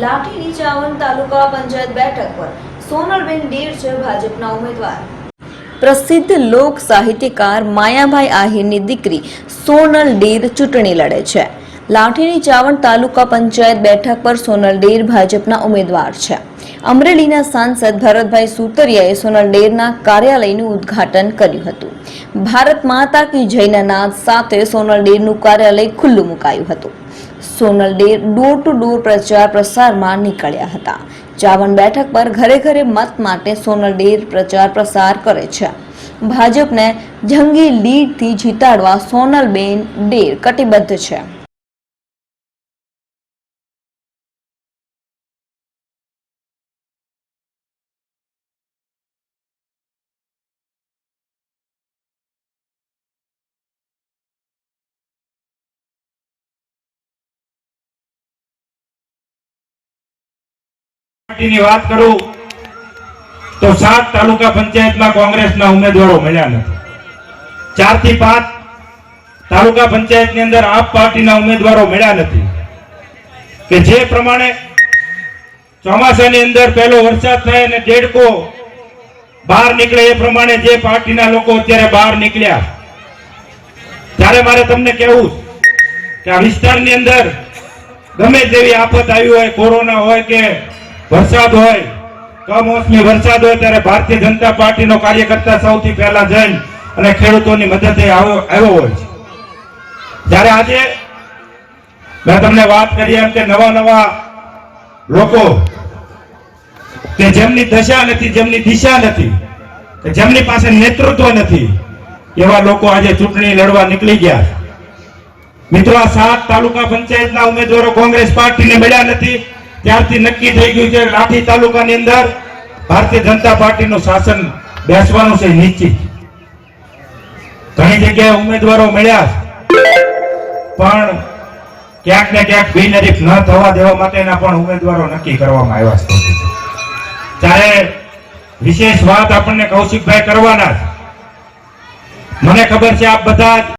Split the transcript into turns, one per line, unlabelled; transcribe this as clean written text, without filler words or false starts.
લાઠીની ચાવંડ તાલુકા પંચાયત બેઠક પર સોનલબેન ડેર છે ભાજપના ઉમેદવાર। પ્રસિદ્ધ લોક સાહિત્યકાર માયાભાઈ આહિરની દીકરી સોનલ ડેર ચૂંટણી લડે છે। લાઠીની ચાવંડ તાલુકા પંચાયત બેઠક પર સોનલ ડેર ભાજપના ઉમેદવાર છે। અમરેલીના સાંસદ ભરતભાઈ સુતરિયાએ સોનલ ડેરના કાર્યાલયનું ઉદ્ઘાટન કર્યું હતું। ભારત માતા કી જયના નાદ સાથે સોનલ ડેરનું કાર્યાલય ખુલ્લું મુકાયું હતું। સોનલ ડેર ડોર ટુ ડોર પ્રચાર પ્રસારમાં નીકળ્યા હતા। ચાવંડ બેઠક પર ઘરે ઘરે મત માટે સોનલ ડેર પ્રચાર પ્રસાર કરે છે। ભાજપને જંગી લીડથી જીતાડવા સોનલબેન ડેર કટિબદ્ધ છે।
પાર્ટીની વાત કરું તો 7 તાલુકા પંચાયતમાં કોંગ્રેસના ઉમેદવારો મળ્યા નથી। 4 થી 5 તાલુકા પંચાયતની અંદર આપ પાર્ટીના ઉમેદવારો મળ્યા નથી કે જે પ્રમાણે ચોમાસાની અંદર પહેલો વરસાદ થાય અને દેડકો બહાર નીકળે એ પ્રમાણે જે પાર્ટીના લોકો અત્યારે બહાર નીકળ્યા। ત્યારે મારે તમને કહેવું કે આ વિસ્તારની અંદર ગમે તેવી આફત આવી હોય, કોરોના હોય કે વરસાદ હોય, કમોસમી વરસાદ હોય, ત્યારે ભારતીય જનતા પાર્ટીનો કાર્યકર્તા સૌથી પહેલા જઈને અને ખેડૂતોની મદદે આવ્યો હોય છે। જ્યારે આજે મેં તમને વાત કરી એમ કે નવા લોકો કે જેમની દશા નથી, જેમની દિશા નથી, કે જેમની પાસે નેતૃત્વ નથી, એવા લોકો આજે ચૂંટણી લડવા નીકળી ગયા। મિત્રો, આ 7 તાલુકા પંચાયતના ઉમેદવારો કોંગ્રેસ પાર્ટીને મળ્યા નથી ત્યારથી નક્કી થઈ ગયું છે લાઠી તાલુકાની અંદર ભારતીય જનતા પાર્ટીનું શાસન બેસવાનું છે નિશ્ચિત। ઘણી જગ્યાએ ઉમેદવારો મળ્યા પણ ક્યાંક ને ક્યાંક બિનહરીફ ન થવા દેવા માટેના પણ ઉમેદવારો નક્કી કરવામાં આવ્યા છે। ત્યારે વિશેષ વાત આપણને કૌશિકભાઈ કરવાના, મને ખબર છે આપ બધા